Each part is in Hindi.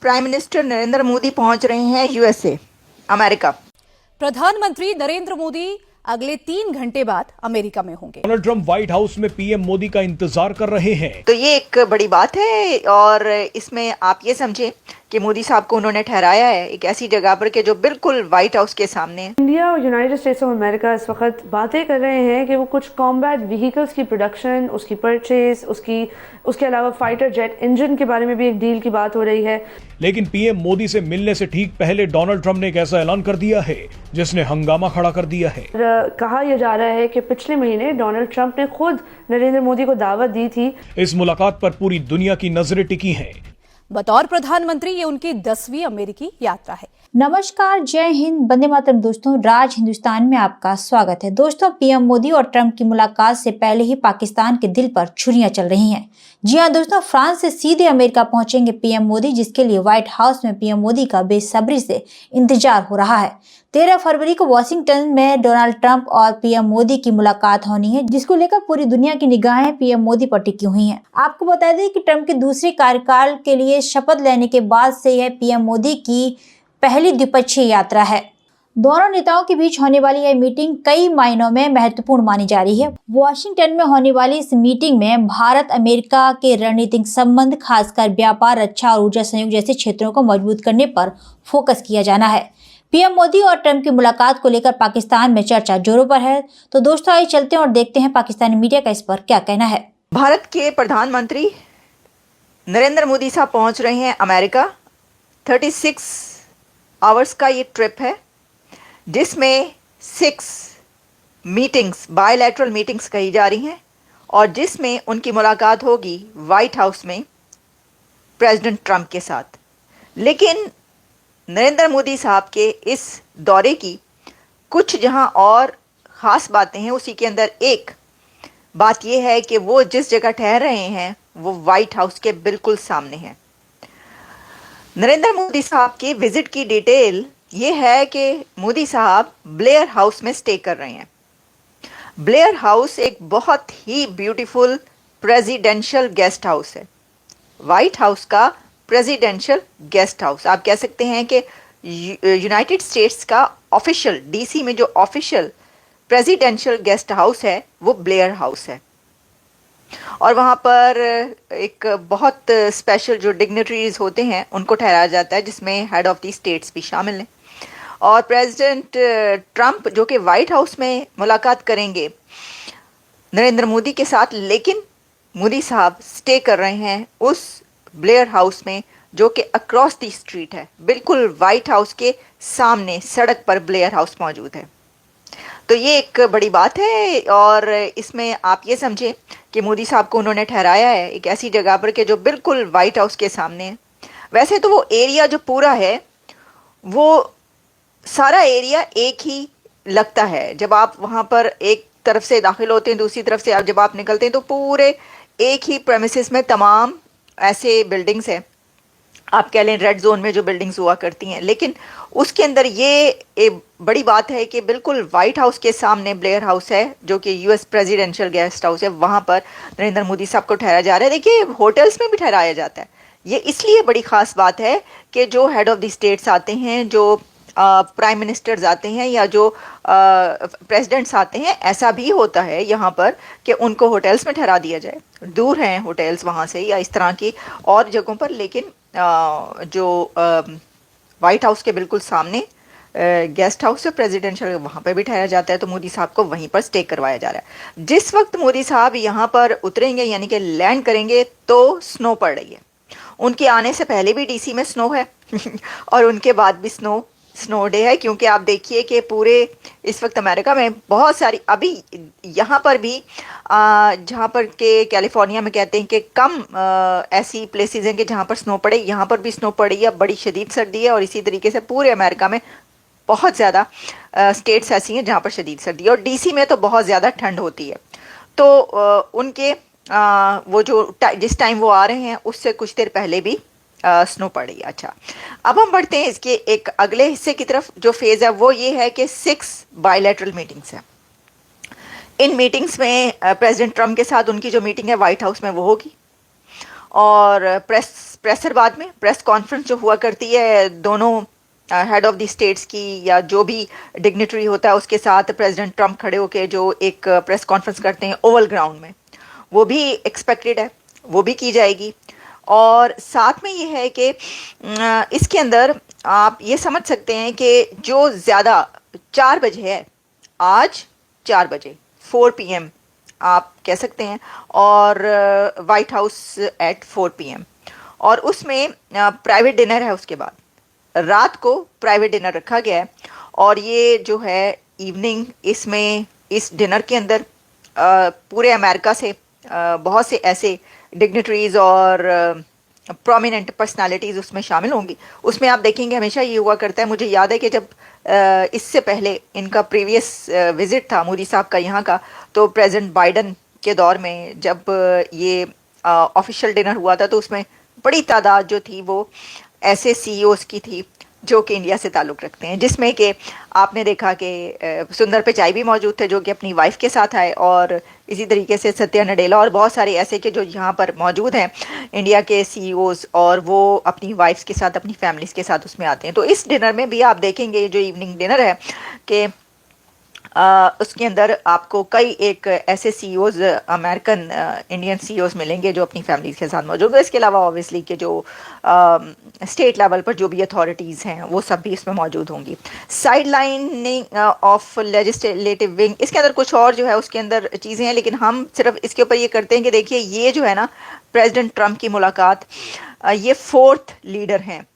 प्राइम मिनिस्टर नरेंद्र मोदी पहुंच रहे हैं यूएसए, अमेरिका। प्रधानमंत्री नरेंद्र मोदी अगले 3 घंटे बाद अमेरिका में होंगे। डोनाल्ड ट्रंप व्हाइट हाउस में पीएम मोदी का इंतजार कर रहे हैं। तो ये एक बड़ी बात है और इसमें आप ये समझे कि मोदी साहब को उन्होंने ठहराया है एक ऐसी जगह पर कि जो बिल्कुल व्हाइट हाउस के सामने है। इंडिया और यूनाइटेड स्टेट्स ऑफ अमेरिका इस वक्त बातें कर रहे हैं कि वो कुछ कॉम्बैट व्हीकल्स की प्रोडक्शन, उसकी परचेज, उसके अलावा फाइटर जेट इंजन के बारे में भी एक डील की बात हो रही है। लेकिन पीएम मोदी से मिलने से ठीक पहले डोनाल्ड ट्रंप ने एक ऐसा ऐलान कर दिया है जिसने हंगामा खड़ा कर दिया है। कहा यह जा रहा है कि पिछले महीने डोनाल्ड ट्रंप ने खुद नरेंद्र मोदी को दावत दी थी। इस मुलाकात पर पूरी दुनिया की नजरें टिकी हैं। बतौर प्रधानमंत्री ये उनकी 10वीं अमेरिकी यात्रा है। नमस्कार, जय हिंद, वंदे मातरम। दोस्तों, राज हिंदुस्तान में आपका स्वागत है। दोस्तों, पीएम मोदी और ट्रंप की मुलाकात से पहले ही पाकिस्तान के दिल पर छुरियां चल रही हैं। जी हां दोस्तों, फ्रांस से सीधे अमेरिका पहुंचेंगे पीएम मोदी, जिसके लिए व्हाइट हाउस में पीएम मोदी का बेसब्री से इंतजार हो रहा है। 13 फरवरी को वॉशिंगटन में डोनाल्ड ट्रंप और पीएम मोदी की मुलाकात होनी है, जिसको लेकर पूरी दुनिया की निगाहें पीएम मोदी पर टिकी हुई हैं। आपको बता दें कि ट्रंप के दूसरे कार्यकाल के लिए शपथ लेने के बाद से यह पीएम मोदी की पहली द्विपक्षीय यात्रा है। दोनों नेताओं के बीच होने वाली यह मीटिंग कई मायनों में महत्वपूर्ण मानी जा रही है। वॉशिंगटन में होने वाली इस मीटिंग में भारत अमेरिका के रणनीतिक संबंध, खासकर व्यापार, रक्षा और ऊर्जा सहयोग जैसे क्षेत्रों को मजबूत करने पर फोकस किया जाना है। पीएम मोदी और ट्रंप की मुलाकात को लेकर पाकिस्तान में चर्चा जोरों पर है। तो दोस्तों, आइए चलते हैं और देखते हैं पाकिस्तानी मीडिया का इस पर क्या कहना है। भारत के प्रधानमंत्री नरेंद्र मोदी साहब पहुंच रहे हैं अमेरिका। 36 आवर्स का ये ट्रिप है, जिसमें 6 मीटिंग्स, बायलैटरल मीटिंग्स कही जा रही हैं और जिसमें उनकी मुलाकात होगी व्हाइट हाउस में प्रेसिडेंट ट्रंप के साथ। लेकिन नरेंद्र मोदी साहब के इस दौरे की कुछ जहां और ख़ास बातें हैं, उसी के अंदर एक बात यह है कि वो जिस जगह ठहर रहे हैं वो व्हाइट हाउस के बिल्कुल सामने है। नरेंद्र मोदी साहब की विजिट की डिटेल ये है कि मोदी साहब ब्लेयर हाउस में स्टे कर रहे हैं। ब्लेयर हाउस एक बहुत ही ब्यूटीफुल प्रेसिडेंशियल गेस्ट हाउस है। व्हाइट हाउस का प्रेसिडेंशियल गेस्ट हाउस आप कह सकते हैं कि यूनाइटेड स्टेट्स का ऑफिशियल, डीसी में जो ऑफिशियल प्रेसिडेंशियल गेस्ट हाउस है वो ब्लेयर हाउस है। और वहाँ पर एक बहुत स्पेशल जो डिग्निटरीज होते हैं उनको ठहराया जाता है, जिसमें हेड ऑफ द स्टेट्स भी शामिल हैं। और प्रेसिडेंट ट्रंप जो कि वाइट हाउस में मुलाकात करेंगे नरेंद्र मोदी के साथ, लेकिन मोदी साहब स्टे कर रहे हैं उस ब्लेयर हाउस में जो कि अक्रॉस द स्ट्रीट है, बिल्कुल वाइट हाउस के सामने सड़क पर ब्लेयर हाउस मौजूद है। तो ये एक बड़ी बात है और इसमें आप ये समझें कि मोदी साहब को उन्होंने ठहराया है एक ऐसी जगह पर कि जो बिल्कुल वाइट हाउस के सामने है। वैसे तो वो एरिया जो पूरा है वो सारा एरिया एक ही लगता है। जब आप वहाँ पर एक तरफ से दाखिल होते हैं, दूसरी तरफ से जब आप निकलते हैं तो पूरे एक ही प्रेमिसेस में तमाम ऐसे बिल्डिंग्स हैं, आप कह लें रेड जोन में जो बिल्डिंग्स हुआ करती हैं। लेकिन उसके अंदर ये एक बड़ी बात है कि बिल्कुल वाइट हाउस के सामने ब्लेयर हाउस है जो कि यूएस प्रेसिडेंशियल गेस्ट हाउस है, वहाँ पर नरेंद्र मोदी साहब को ठहराया जा रहा है। देखिए, होटल्स में भी ठहराया जाता है। ये इसलिए बड़ी ख़ास बात है कि जो हेड ऑफ द स्टेट्स आते हैं, जो प्राइम मिनिस्टर्स आते हैं या जो प्रेसिडेंट्स आते हैं, ऐसा भी होता है यहाँ पर कि उनको होटल्स में ठहरा दिया जाए। दूर हैं होटल्स वहाँ से या इस तरह की और जगहों पर, लेकिन जो वाइट हाउस के बिल्कुल सामने गेस्ट हाउस है प्रेसिडेंशियल, वहाँ पर भी ठहरा जाता है। तो मोदी साहब को वहीं पर स्टे करवाया जा रहा है। जिस वक्त मोदी साहब यहाँ पर उतरेंगे यानी कि लैंड करेंगे तो स्नो पड़ रही है। उनके आने से पहले भी डीसी में स्नो है और उनके बाद भी स्नो डे है, क्योंकि आप देखिए कि पूरे इस वक्त अमेरिका में बहुत सारी, अभी यहाँ पर भी जहाँ पर के कैलिफोर्निया में कहते हैं कि कम ऐसी प्लेसेस हैं कि जहाँ पर स्नो पड़े, यहाँ पर भी स्नो पड़ी है। बड़ी शदीद सर्दी है और इसी तरीके से पूरे अमेरिका में बहुत ज़्यादा स्टेट्स ऐसी हैं जहाँ पर शदीद सर्दी है और डीसी में तो बहुत ज़्यादा ठंड होती है। तो उनके वो जो जिस टाइम वो आ रहे हैं उससे कुछ देर पहले भी स्नो पड़ी। अच्छा, अब हम बढ़ते हैं इसके एक अगले हिस्से की तरफ। जो फेज़ है वो ये है कि 6 बायलैटरल मीटिंग्स हैं। इन मीटिंग्स में प्रेसिडेंट ट्रंप के साथ उनकी जो मीटिंग है वाइट हाउस में वो होगी और प्रेसर बाद में, प्रेस कॉन्फ्रेंस जो हुआ करती है दोनों हेड ऑफ द स्टेट्स की या जो भी डिग्निटरी होता है उसके साथ प्रेसिडेंट ट्रंप खड़े होकर जो एक प्रेस कॉन्फ्रेंस करते हैं ओवल ग्राउंड में, वो भी एक्सपेक्टेड है, वो भी की जाएगी। और साथ में ये है कि इसके अंदर आप ये समझ सकते हैं कि जो ज़्यादा 4 बजे है, आज 4 बजे 4 PM आप कह सकते हैं, और वाइट हाउस एट 4 PM, और उसमें प्राइवेट डिनर है। उसके बाद रात को प्राइवेट डिनर रखा गया है, और ये जो है इवनिंग, इसमें इस डिनर के अंदर पूरे अमेरिका से बहुत से ऐसे डिग्निटरीज और प्रोमिनेंट पर्सनालिटीज़ उसमें शामिल होंगी। उसमें आप देखेंगे हमेशा ये हुआ करता है, मुझे याद है कि जब इससे पहले इनका प्रीवियस विज़िट था मोदी साहब का यहाँ का, तो प्रेसिडेंट बाइडन के दौर में जब ये ऑफिशियल डिनर हुआ था तो उसमें बड़ी तादाद जो थी वो ऐसे CEOs की थी जो कि इंडिया से ताल्लुक़ रखते हैं, जिसमें कि आपने देखा कि सुंदर पिचाई भी मौजूद थे जो कि अपनी वाइफ के साथ आए, और इसी तरीके से सत्या नडेला और बहुत सारे ऐसे के जो यहाँ पर मौजूद हैं इंडिया के CEOs, और वो अपनी वाइफ्स के साथ, अपनी फैमिलीज़ के साथ उसमें आते हैं। तो इस डिनर में भी आप देखेंगे जो इवनिंग डिनर है कि उसके अंदर आपको कई एक ऐसे CEOs अमेरिकन इंडियन CEOs मिलेंगे जो अपनी फैमिलीज के साथ मौजूद है। इसके अलावा ऑब्वियसली के जो स्टेट लेवल पर जो भी अथॉरिटीज़ हैं वो सब भी इसमें मौजूद होंगी। Side lining of legislative wing, इसके अंदर कुछ और जो है उसके अंदर चीज़ें हैं, लेकिन हम सिर्फ इसके ऊपर ये करते हैं कि देखिए ये जो है ना प्रेसिडेंट ट्रंप की मुलाकात, ये 4th लीडर हैं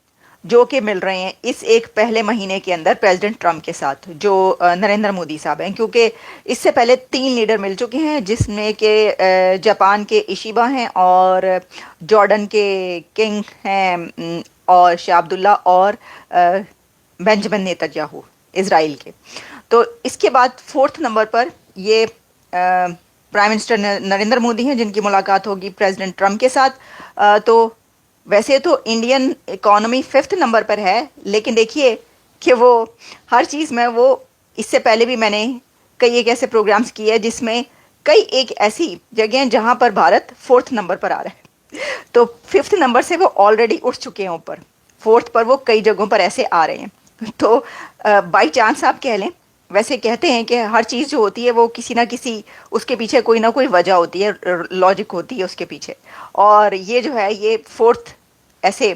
जो कि मिल रहे हैं इस एक पहले महीने के अंदर प्रेसिडेंट ट्रंप के साथ, जो नरेंद्र मोदी साहब हैं, क्योंकि इससे पहले 3 लीडर मिल चुके हैं, जिसमें कि जापान के इशिबा हैं, और जॉर्डन के किंग हैं, और शाह अब्दुल्ला, और बेंजामिन नेतन्याहू इज़राइल के। तो इसके बाद 4th नंबर पर ये प्राइम मिनिस्टर नरेंद्र मोदी हैं जिनकी मुलाकात होगी प्रेसिडेंट ट्रंप के साथ। तो वैसे तो इंडियन इकोनॉमी 5th नंबर पर है, लेकिन देखिए कि वो हर चीज़ में, वो इससे पहले भी मैंने कई एक ऐसे प्रोग्राम्स किए हैं जिसमें कई एक ऐसी जगह हैं जहाँ पर भारत 4th नंबर पर आ रहा है, तो 5th नंबर से वो ऑलरेडी उठ चुके हैं ऊपर, 4th पर वो कई जगहों पर ऐसे आ रहे हैं। तो बाई चांस आप कह लें, वैसे कहते हैं कि हर चीज़ जो होती है वो किसी ना किसी उसके पीछे कोई ना कोई वजह होती है, लॉजिक होती है उसके पीछे, और ये जो है ये 4th ऐसे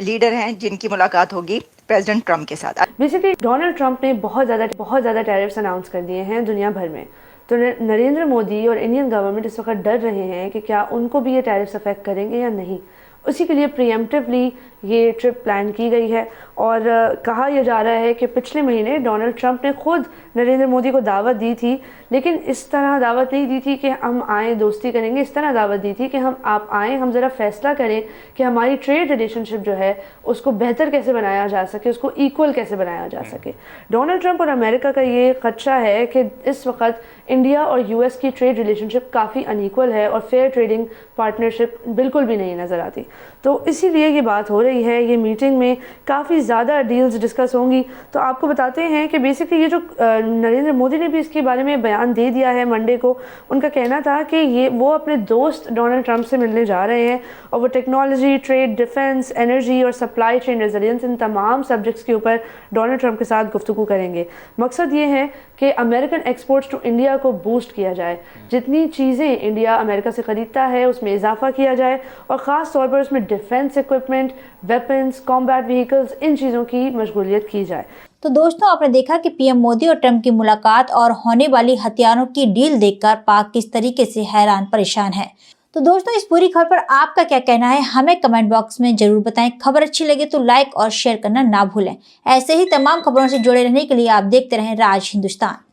लीडर हैं जिनकी मुलाकात होगी प्रेसिडेंट ट्रंप के साथ। बेसिकली डोनाल्ड ट्रंप ने बहुत ज़्यादा टैरिफ्स अनाउंस कर दिए हैं दुनिया भर में, तो नरेंद्र मोदी और इंडियन गवर्नमेंट इस वक्त डर रहे हैं कि क्या उनको भी ये टैरिफ्स अफेक्ट करेंगे या नहीं। उसी के लिए प्रीएम्प्टिवली ये ट्रिप प्लान की गई है, और कहा यह जा रहा है कि पिछले महीने डोनाल्ड ट्रंप ने खुद नरेंद्र मोदी को दावत दी थी, लेकिन इस तरह दावत नहीं दी थी कि हम आएँ दोस्ती करेंगे, इस तरह दावत दी थी कि आप आएँ, हम ज़रा फैसला करें कि हमारी ट्रेड रिलेशनशिप जो है उसको बेहतर कैसे बनाया जा सके, उसको इक्वल कैसे बनाया जा सके। डोनाल्ड ट्रंप और अमेरिका का ये खदशा है कि इस वक्त इंडिया और US की ट्रेड रिलेशनशिप काफ़ी अनइक्वल है और फेयर ट्रेडिंग पार्टनरशिप बिल्कुल भी नहीं नज़र आती। तो इसीलिए ये बात हो रही है, ये मीटिंग में काफ़ी ज़्यादा डील्स डिस्कस होंगी। तो आपको बताते हैं कि बेसिकली ये जो नरेंद्र मोदी ने भी इसके बारे में बयान दे दिया है मंडे को, उनका कहना था कि ये वो अपने दोस्त डोनाल्ड ट्रंप से मिलने जा रहे हैं, और वो टेक्नोलॉजी, ट्रेड, डिफेंस, एनर्जी और सप्लाई चेन रेजिलियंस, इन तमाम सब्जेक्ट्स के ऊपर डोनाल्ड ट्रंप के साथ गुफ्तगू करेंगे। मकसद ये है कि अमेरिकन एक्सपोर्ट्स टू इंडिया को बूस्ट किया जाए, जितनी चीज़ें इंडिया अमेरिका से ख़रीदता है उसमें इजाफा किया जाए, और ख़ास तौर पर उसमें defence equipment, weapons, combat vehicles, इन चीज़ों की मशगूलियत की जाए। तो दोस्तों, आपने देखा कि पीएम मोदी और ट्रंप की मुलाकात और होने वाली हथियारों की डील देखकर पाक किस तरीके से हैरान परेशान है। तो दोस्तों, इस पूरी खबर पर आपका क्या कहना है, हमें कमेंट बॉक्स में जरूर बताएं। खबर अच्छी लगे तो लाइक और शेयर करना ना भूलें। ऐसे ही तमाम खबरों से जुड़े रहने के लिए आप देखते रहें राज हिंदुस्तान।